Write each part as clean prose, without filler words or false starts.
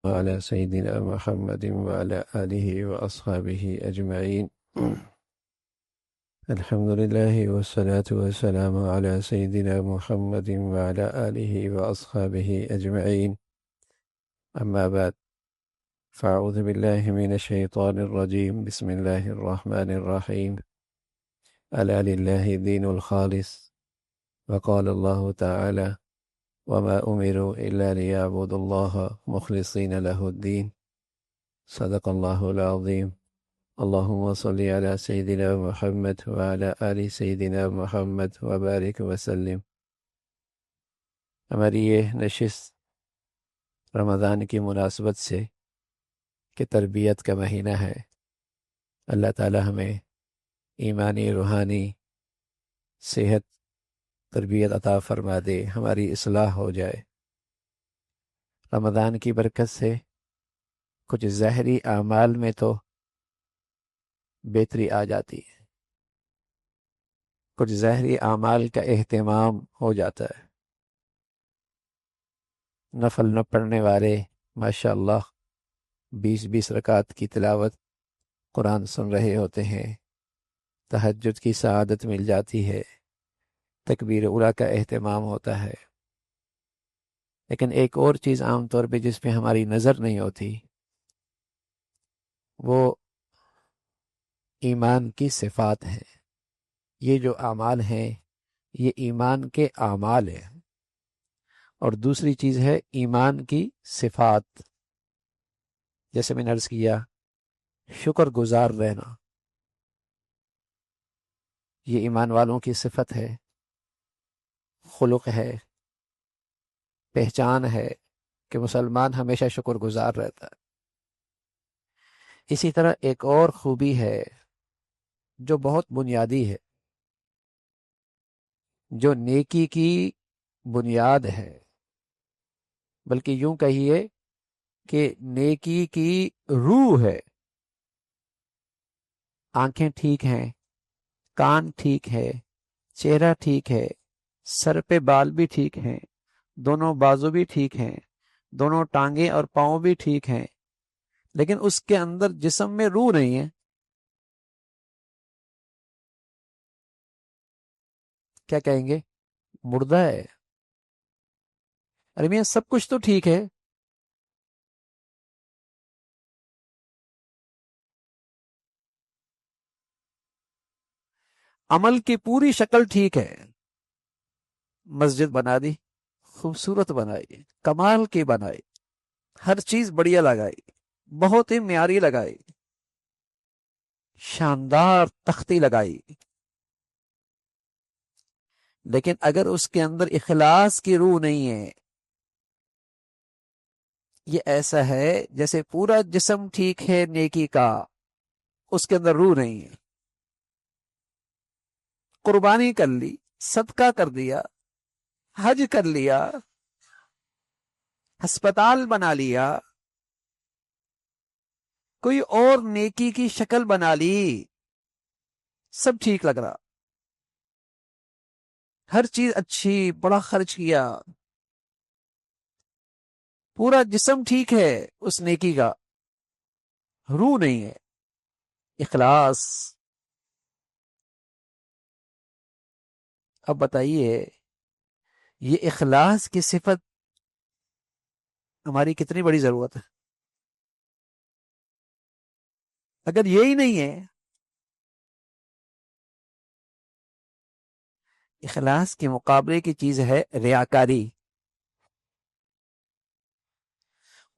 وعلى سيدنا محمد وعلى آله وأصحابه أجمعين. الحمد لله والصلاة والسلام على سيدنا محمد وعلى آله وأصحابه أجمعين. أما بعد، فأعوذ بالله من الشيطان الرجيم. بسم الله الرحمن الرحيم. ألا لله الدين الخالص. وقال الله تعالى: وما أمروا إلا ليعبدوا الله مخلصين له الدين. صدق الله العظيم. اللهم صل على سيدنا محمد وعلى آل سيدنا محمد وبارك وسلم. ہماری یہ نشست رمضان کی مناسبت سے کہ تربیت کا مہینہ ہے، اللہ تعالی ہمیں ایمانی روحانی صحت تربیت عطا فرما دے، ہماری اصلاح ہو جائے۔ رمضان کی برکت سے کچھ ظاہری اعمال میں تو بہتری آ جاتی ہے، کچھ ظاہری اعمال کا اہتمام ہو جاتا ہے۔ نفل نہ پڑھنے والے ماشاء اللہ 20 رکعت کی تلاوت قرآن سن رہے ہوتے ہیں، تہجد کی سعادت مل جاتی ہے، تکبیر اولیٰ کا اہتمام ہوتا ہے۔ لیکن ایک اور چیز عام طور پہ جس پہ ہماری نظر نہیں ہوتی، وہ ایمان کی صفات ہیں۔ یہ جو اعمال ہیں یہ ایمان کے اعمال ہیں، اور دوسری چیز ہے ایمان کی صفات۔ جیسے میں نے عرض کیا، شکر گزار رہنا یہ ایمان والوں کی صفت ہے، خلق ہے، پہچان ہے کہ مسلمان ہمیشہ شکر گزار رہتا ہے۔ اسی طرح ایک اور خوبی ہے جو بہت بنیادی ہے، جو نیکی کی بنیاد ہے، بلکہ یوں کہیے کہ نیکی کی روح ہے۔ آنکھیں ٹھیک ہیں، کان ٹھیک ہے، چہرہ ٹھیک ہے، سر پہ بال بھی ٹھیک ہیں، دونوں بازو بھی ٹھیک ہیں، دونوں ٹانگیں اور پاؤں بھی ٹھیک ہیں، لیکن اس کے اندر جسم میں روح نہیں ہے۔ کیا کہیں گے؟ مردہ ہے۔ ارے میاں سب کچھ تو ٹھیک ہے، عمل کی پوری شکل ٹھیک ہے، مسجد بنا دی، خوبصورت بنائی، کمال کی بنائی، ہر چیز بڑھیا لگائی، بہت ہی معیاری لگائی، شاندار تختی لگائی، لیکن اگر اس کے اندر اخلاص کی روح نہیں ہے، یہ ایسا ہے جیسے پورا جسم ٹھیک ہے نیکی کا، اس کے اندر روح نہیں ہے۔ قربانی کر لی، صدقہ کر دیا، حج کر لیا، ہسپتال بنا لیا، کوئی اور نیکی کی شکل بنا لی، سب ٹھیک لگ رہا، ہر چیز اچھی، بڑا خرچ کیا، پورا جسم ٹھیک ہے، اس نیکی کا روح نہیں ہے، اخلاص۔ اب بتائیے یہ اخلاص کی صفت ہماری کتنی بڑی ضرورت ہے۔ اگر یہی نہیں ہے، اخلاص کے مقابلے کی چیز ہے ریاکاری۔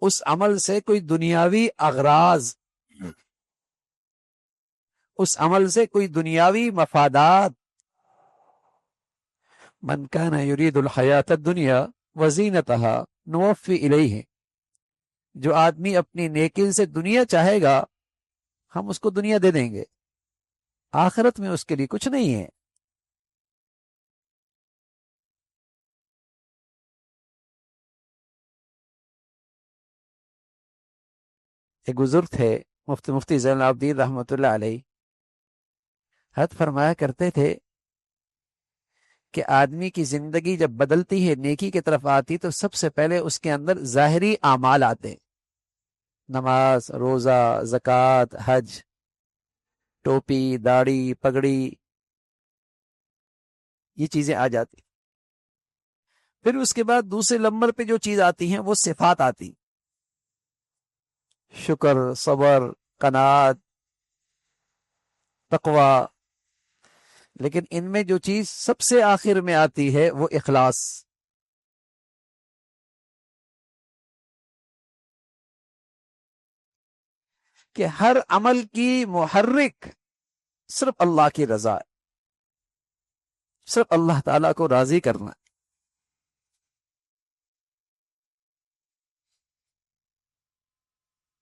اس عمل سے کوئی دنیاوی اغراض، اس عمل سے کوئی دنیاوی مفادات۔ من کان یرید الحیات الدنیا وزینتها نوفی الیہ، جو آدمی اپنی نیکی سے دنیا چاہے گا ہم اس کو دنیا دے دیں گے، آخرت میں اس کے لیے کچھ نہیں ہے۔ ایک بزرگ تھے مفتی زین العابدین رحمۃ اللہ علیہ، حد فرمایا کرتے تھے کہ آدمی کی زندگی جب بدلتی ہے، نیکی کی طرف آتی، تو سب سے پہلے اس کے اندر ظاہری اعمال آتے ہیں۔ نماز، روزہ، زکوٰۃ، حج، ٹوپی، داڑھی، پگڑی، یہ چیزیں آ جاتی. پھر اس کے بعد دوسرے نمبر پہ جو چیز آتی ہیں وہ صفات آتی. شکر، صبر، قناعت، تقوی. لیکن ان میں جو چیز سب سے آخر میں آتی ہے وہ اخلاص. کہ ہر عمل کی محرک صرف اللہ کی رضا ہے، صرف اللہ تعالیٰ کو راضی کرنا ہے.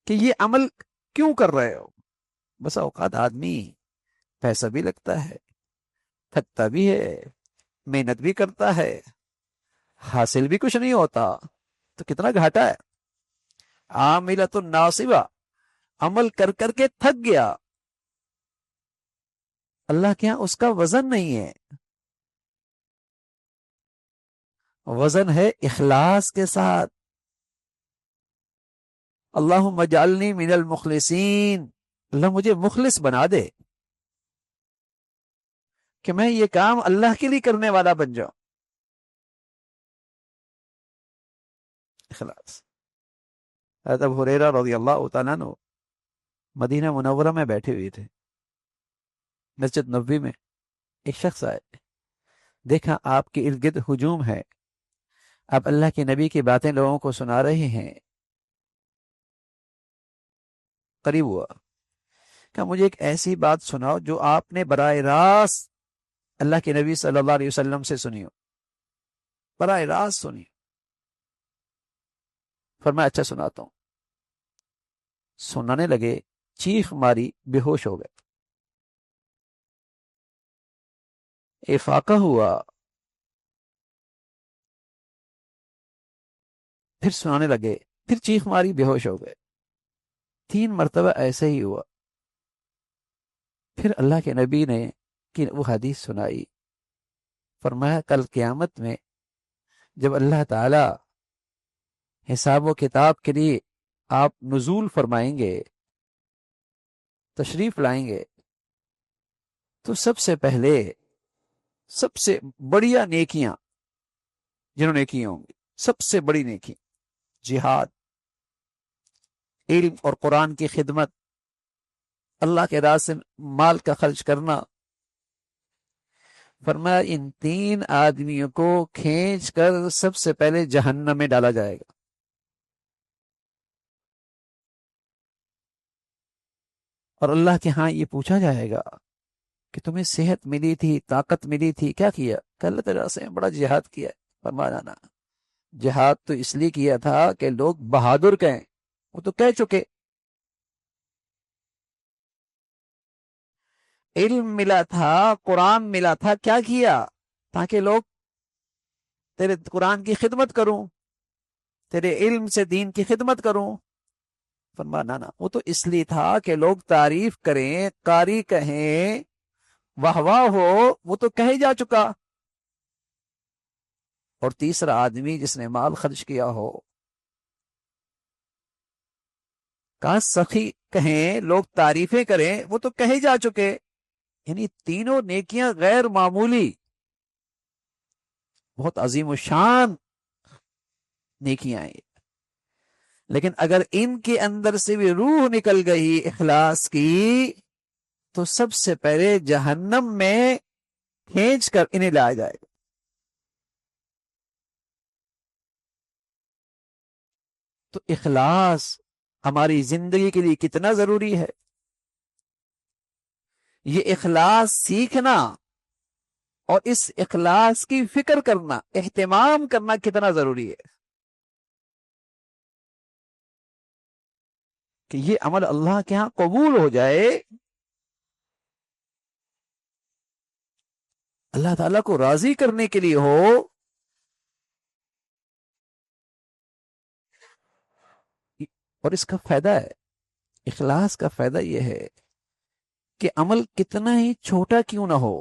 کہ یہ عمل کیوں کر رہے ہو؟ بس اوقات آدمی پیسہ بھی لگتا ہے، تھکتا بھی ہے، محنت بھی کرتا ہے، حاصل بھی کچھ نہیں ہوتا، تو کتنا گھاٹا ہے. عاملۃ ناصبہ، عمل کر کر کے تھک گیا، اللہ کے ہاں اس کا وزن نہیں ہے. وزن ہے اخلاص کے ساتھ. اللہم اجعلنی من المخلصین، اللہ مجھے مخلص بنا دے کہ میں یہ کام اللہ کے لیے کرنے والا بن جاؤں. اخلاص. حضرت ابو ہریرہ رضی اللہ تعالیٰ عنہ مدینہ منورہ میں بیٹھے ہوئے تھے. مسجد نبوی میں ایک شخص آئے، دیکھا آپ کے ارد گرد ہجوم ہے، آپ اللہ کے نبی کی باتیں لوگوں کو سنا رہے ہیں. قریب ہوا، کہ مجھے ایک ایسی بات سناؤ جو آپ نے براہ راست اللہ کے نبی صلی اللہ علیہ وسلم سے سنی ہو، براہ راست سنی. فرمایا اچھا سناتا ہوں. سنانے لگے، چیخ ماری، بے ہوش ہو گئے. افاقہ ہوا، پھر سنانے لگے، پھر چیخ ماری، بے ہوش ہو گئے. 3 مرتبہ ایسے ہی ہوا. پھر اللہ کے نبی نے کہ وہ حدیث سنائی. فرمایا کل قیامت میں جب اللہ تعالی حساب و کتاب کے لیے آپ نزول فرمائیں گے، تشریف لائیں گے، تو سب سے پہلے سب سے بڑیا نیکیاں جنہوں نے کی ہوں گی، سب سے بڑی نیکی جہاد، علم اور قرآن کی خدمت، اللہ کے راہ سے مال کا خرچ کرنا. فرمایا ان 3 آدمیوں کو کھینچ کر سب سے پہلے جہنم میں ڈالا جائے گا. اور اللہ کے ہاں یہ پوچھا جائے گا کہ تمہیں صحت ملی تھی، طاقت ملی تھی، کیا کیا؟ کہ اللہ تعالیٰ سے بڑا جہاد کیا. فرمایا نا، جہاد تو اس لیے کیا تھا کہ لوگ بہادر کہیں، وہ تو کہہ چکے. علم ملا تھا، قرآن ملا تھا، کیا کیا؟ تاکہ لوگ تیرے قرآن کی خدمت کروں، تیرے علم سے دین کی خدمت کروں. فرمایا نا، وہ تو اس لیے تھا کہ لوگ تعریف کریں، قاری کہیں، واہ واہ ہو، وہ تو کہے جا چکا. اور تیسرا آدمی جس نے مال خرچ کیا ہو، کہاں سخی کہیں، لوگ تعریفیں کریں، وہ تو کہے جا چکے. یعنی تینوں نیکیاں غیر معمولی، بہت عظیم الشان نیکیاں ہیں. لیکن اگر ان کے اندر سے بھی روح نکل گئی اخلاص کی، تو سب سے پہلے جہنم میں کھینچ کر انہیں لایا جائے گا. تو اخلاص ہماری زندگی کے لیے کتنا ضروری ہے. یہ اخلاص سیکھنا اور اس اخلاص کی فکر کرنا، اہتمام کرنا کتنا ضروری ہے کہ یہ عمل اللہ کے ہاں قبول ہو جائے، اللہ تعالیٰ کو راضی کرنے کے لیے ہو. اور اس کا فائدہ ہے، اخلاص کا فائدہ یہ ہے کہ عمل کتنا ہی چھوٹا کیوں نہ ہو،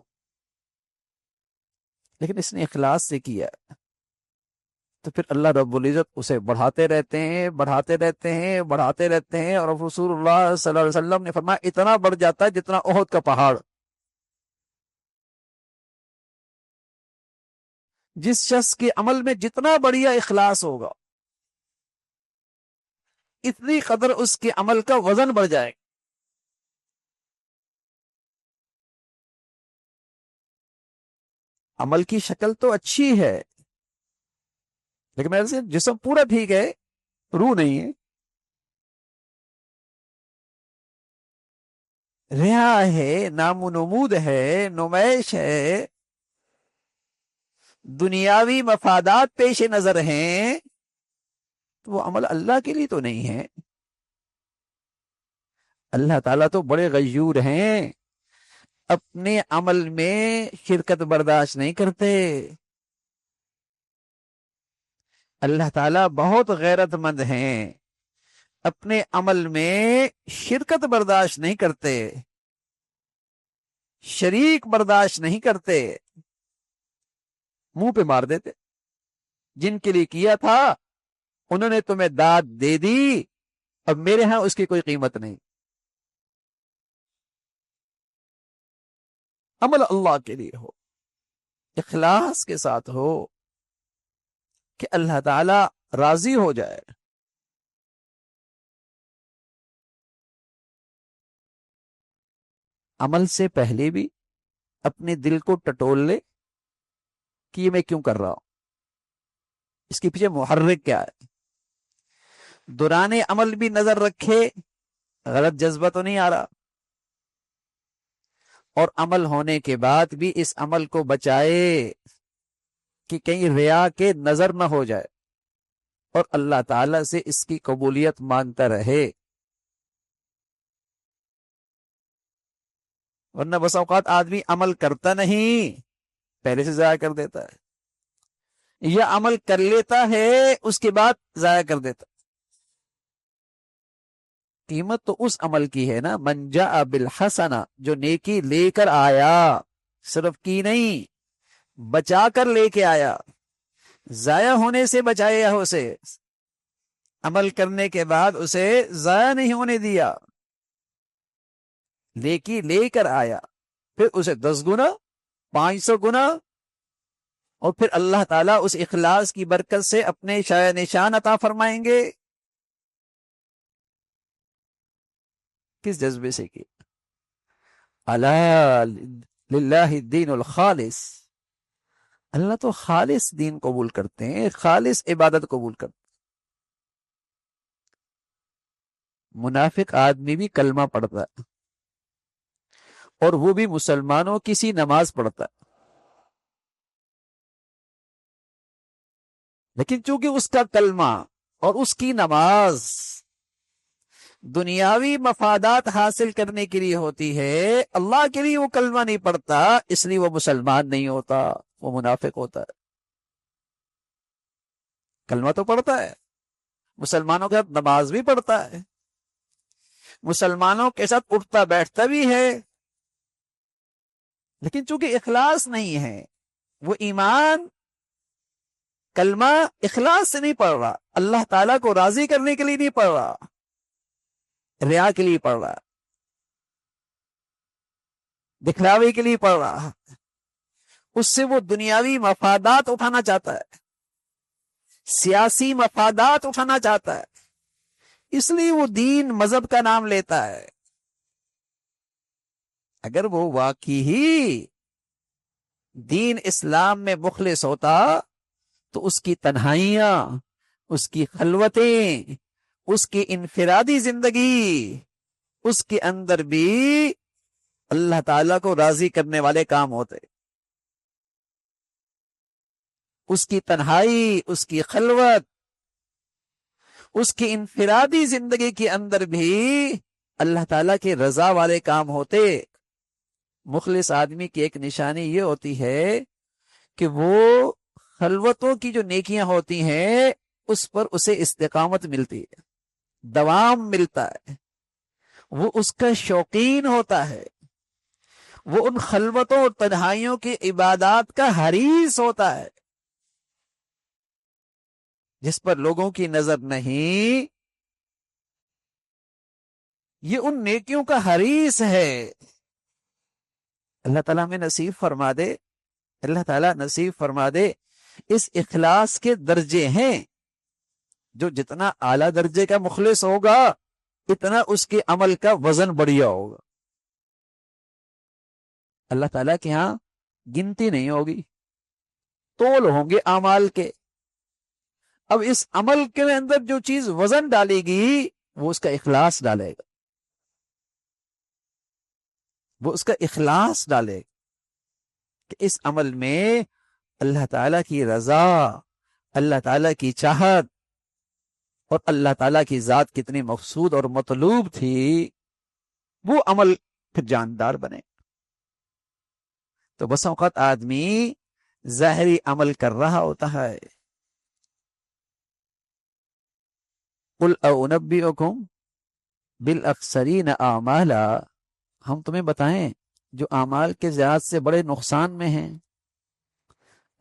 لیکن اس نے اخلاص سے کیا، تو پھر اللہ رب العزت اسے بڑھاتے رہتے ہیں، بڑھاتے رہتے ہیں، بڑھاتے رہتے ہیں، اور رسول اللہ صلی اللہ علیہ وسلم نے فرمایا اتنا بڑھ جاتا ہے جتنا احد کا پہاڑ۔ جس شخص کے عمل میں جتنا بڑھیا اخلاص ہوگا، اتنی قدر اس کے عمل کا وزن بڑھ جائے گا۔ عمل کی شکل تو اچھی ہے، لیکن میرے سے جسم پورا ٹھیک ہے، روح نہیں ہے، ریا ہے، نام و نمود ہے، نمائش ہے، دنیاوی مفادات پیش نظر ہیں، تو وہ عمل اللہ کے لیے تو نہیں ہے۔ اللہ تعالیٰ تو بڑے غیور ہیں، اپنے عمل میں شرکت برداشت نہیں کرتے۔ اللہ تعالیٰ بہت غیرت مند ہیں، اپنے عمل میں شرکت برداشت نہیں کرتے، شریک برداشت نہیں کرتے، منہ پہ مار دیتے۔ جن کے لیے کیا تھا انہوں نے تمہیں داد دے دی، اب میرے ہاں اس کی کوئی قیمت نہیں۔ عمل اللہ کے لیے ہو، اخلاص کے ساتھ ہو، کہ اللہ تعالی راضی ہو جائے۔ عمل سے پہلے بھی اپنے دل کو ٹٹول لے کہ یہ میں کیوں کر رہا ہوں، اس کے پیچھے محرک کیا ہے۔ دوران عمل بھی نظر رکھے غلط جذبہ تو نہیں آ رہا، اور عمل ہونے کے بعد بھی اس عمل کو بچائے کہ کہیں ریا کے نظر نہ ہو جائے، اور اللہ تعالی سے اس کی قبولیت مانگتا رہے۔ ورنہ بس اوقات آدمی عمل کرتا نہیں، پہلے سے ضائع کر دیتا ہے، یا عمل کر لیتا ہے اس کے بعد ضائع کر دیتا ہے۔ قیمت تو اس عمل کی ہے نا، من جاء بالحسنہ، جو نیکی لے کر آیا، صرف کی نہیں، بچا کر لے کے آیا، ضائع ہونے سے بچایا اسے، عمل کرنے کے بعد اسے ضائع نہیں ہونے دیا، نیکی لے کر آیا، پھر اسے 10 گنا، 500 گنا، اور پھر اللہ تعالیٰ اس اخلاص کی برکت سے اپنے شایع نشان عطا فرمائیں گے۔ کس جذبے سے کی؟ الا للہ الدین الخالص، اللہ تو خالص دین قبول کرتے ہیں، خالص عبادت قبول کرتے ہیں۔ منافق آدمی بھی کلمہ پڑھتا ہے، اور وہ بھی مسلمانوں کسی نماز پڑھتا ہے، لیکن چونکہ اس کا کلمہ اور اس کی نماز دنیاوی مفادات حاصل کرنے کے لیے ہوتی ہے، اللہ کے لیے وہ کلمہ نہیں پڑھتا، اس لیے وہ مسلمان نہیں ہوتا، وہ منافق ہوتا ہے۔ کلمہ تو پڑھتا ہے، مسلمانوں کے ساتھ نماز بھی پڑھتا ہے، مسلمانوں کے ساتھ اٹھتا بیٹھتا بھی ہے، لیکن چونکہ اخلاص نہیں ہے، وہ ایمان کلمہ اخلاص سے نہیں پڑھ رہا، اللہ تعالیٰ کو راضی کرنے کے لیے نہیں پڑھ رہا، ریا کے لیے پڑھ رہا، دکھلاوے کے لیے پڑھ رہا، اس سے وہ دنیاوی مفادات اٹھانا چاہتا ہے، سیاسی مفادات اٹھانا چاہتا ہے، اس لیے وہ دین مذہب کا نام لیتا ہے۔ اگر وہ واقعی ہی دین اسلام میں مخلص ہوتا تو اس کی تنہائیاں، اس کی خلوتیں، اس کی انفرادی زندگی، اس کے اندر بھی اللہ تعالیٰ کو راضی کرنے والے کام ہوتے۔ اس کی تنہائی، اس کی خلوت، اس کی انفرادی زندگی کے اندر بھی اللہ تعالیٰ کے رضا والے کام ہوتے۔ مخلص آدمی کی ایک نشانی یہ ہوتی ہے کہ وہ خلوتوں کی جو نیکیاں ہوتی ہیں اس پر اسے استقامت ملتی ہے، دوام ملتا ہے، وہ اس کا شوقین ہوتا ہے، وہ ان خلوتوں اور تنہائیوں کی عبادات کا حریص ہوتا ہے۔ جس پر لوگوں کی نظر نہیں، یہ ان نیکیوں کا حریص ہے۔ اللہ تعالیٰ میں نصیب فرما دے، اللہ تعالیٰ نصیب فرما دے۔ اس اخلاص کے درجے ہیں، جو جتنا اعلیٰ درجے کا مخلص ہوگا اتنا اس کے عمل کا وزن بڑھیا ہوگا۔ اللہ تعالیٰ کے ہاں گنتی نہیں ہوگی، تول ہوں گے اعمال کے۔ اب اس عمل کے اندر جو چیز وزن ڈالے گی وہ اس کا اخلاص ڈالے گا، وہ اس کا اخلاص ڈالے گا کہ اس عمل میں اللہ تعالیٰ کی رضا، اللہ تعالیٰ کی چاہت اور اللہ تعالیٰ کی ذات کتنی مقصود اور مطلوب تھی، وہ عمل پھر جاندار بنے۔ تو بس اوقات آدمی ظاہری عمل کر رہا ہوتا ہے۔ قل اونبئکم بالاخسرین اعمالا، ہم تمہیں بتائیں جو اعمال کے ذات سے بڑے نقصان میں ہیں۔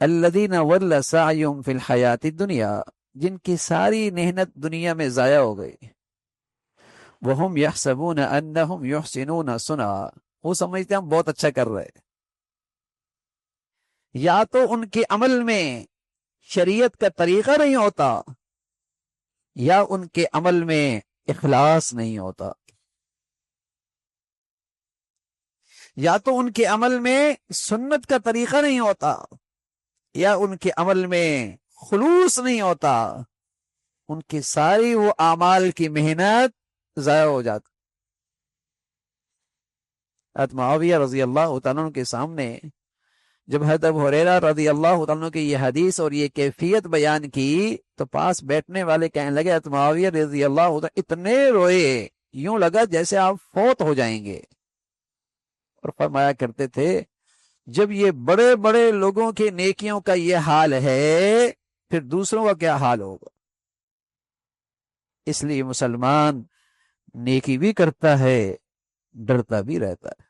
الذین ضل سعیہم فی الحیات الدنیا، جن کی ساری محنت دنیا میں ضائع ہو گئی۔ وہم یحسبون انہم یحسنون صنعا، وہ سمجھتے ہیں ہم بہت اچھا کر رہے۔ یا تو ان کے عمل میں شریعت کا طریقہ نہیں ہوتا، یا ان کے عمل میں اخلاص نہیں ہوتا، یا تو ان کے عمل میں سنت کا طریقہ نہیں ہوتا، یا ان کے عمل میں خلوص نہیں ہوتا، ان کی ساری وہ اعمال کی محنت ضائع ہو جاتی۔ حضرت معاویہ رضی اللہ تعالیٰ عنہ کے سامنے جب حضرت ابو ہریرہ رضی اللہ تعالیٰ عنہ کی یہ حدیث اور یہ کیفیت بیان کی تو پاس بیٹھنے والے کہنے لگے، حضرت معاویہ رضی اللہ تعالیٰ اتنے روئے یوں لگا جیسے آپ فوت ہو جائیں گے، اور فرمایا کرتے تھے جب یہ بڑے بڑے لوگوں کے نیکیوں کا یہ حال ہے پھر دوسروں کا کیا حال ہوگا۔ اس لیے مسلمان نیکی بھی کرتا ہے، ڈرتا بھی رہتا ہے،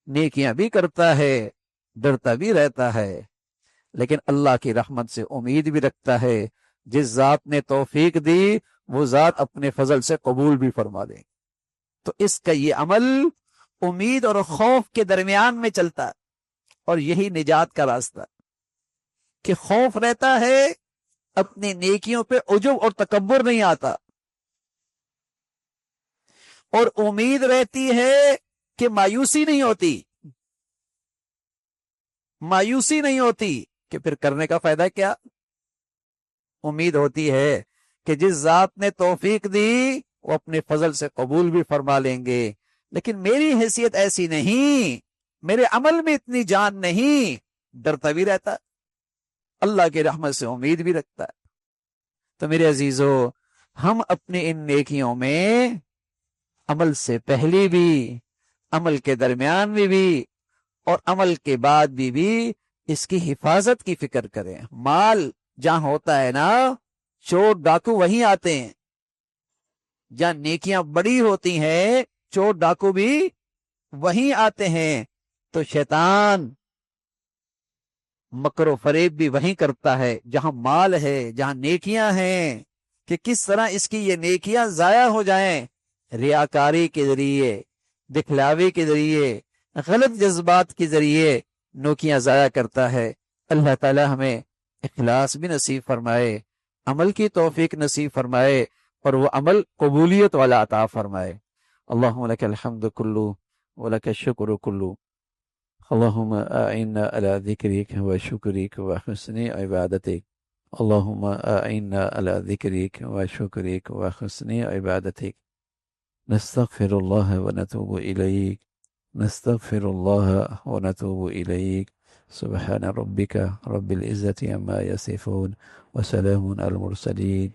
نیکیاں بھی کرتا ہے، ڈرتا بھی رہتا ہے، لیکن اللہ کی رحمت سے امید بھی رکھتا ہے۔ جس ذات نے توفیق دی وہ ذات اپنے فضل سے قبول بھی فرما دے۔ تو اس کا یہ عمل امید اور خوف کے درمیان میں چلتا ہے، اور یہی نجات کا راستہ، کہ خوف رہتا ہے اپنی نیکیوں پہ عجب اور تکبر نہیں آتا، اور امید رہتی ہے کہ مایوسی نہیں ہوتی، مایوسی نہیں ہوتی کہ پھر کرنے کا فائدہ کیا۔ امید ہوتی ہے کہ جس ذات نے توفیق دی وہ اپنے فضل سے قبول بھی فرما لیں گے، لیکن میری حیثیت ایسی نہیں، میرے عمل میں اتنی جان نہیں، ڈرتا بھی رہتا، اللہ کی رحمت سے امید بھی رکھتا ہے۔ تو میرے عزیزو، ہم اپنے ان نیکیوں میں عمل سے پہلے بھی، عمل کے درمیان میں بھی، اور عمل کے بعد بھی اس کی حفاظت کی فکر کریں۔ مال جہاں ہوتا ہے نا، چور ڈاکو وہیں آتے ہیں، جہاں نیکیاں بڑی ہوتی ہیں چور ڈاکو بھی وہیں آتے ہیں۔ تو شیطان مکر و فریب بھی وہیں کرتا ہے جہاں مال ہے، جہاں نیکیاں ہیں، کہ کس طرح اس کی یہ نیکیاں ضائع ہو جائیں، ریاکاری کے ذریعے، دکھلاوے کے ذریعے، غلط جذبات کے ذریعے نیکیاں ضائع کرتا ہے۔ اللہ تعالی ہمیں اخلاص بھی نصیب فرمائے، عمل کی توفیق نصیب فرمائے، اور وہ عمل قبولیت والا عطا فرمائے۔ اللہم لک الحمد کلو ولک الشکر کلو، اللہم اعنا علی ذکرک و شکرک و حسن عبادتک، اللہم اعنا علی ذکرک و شکرک و حسن عبادتک، نستغفر اللہ و نتوب الیک، نستغفر اللہ و نتوب الیک، سبحان ربک رب العزة عما یصفون وسلام علی المرسلین۔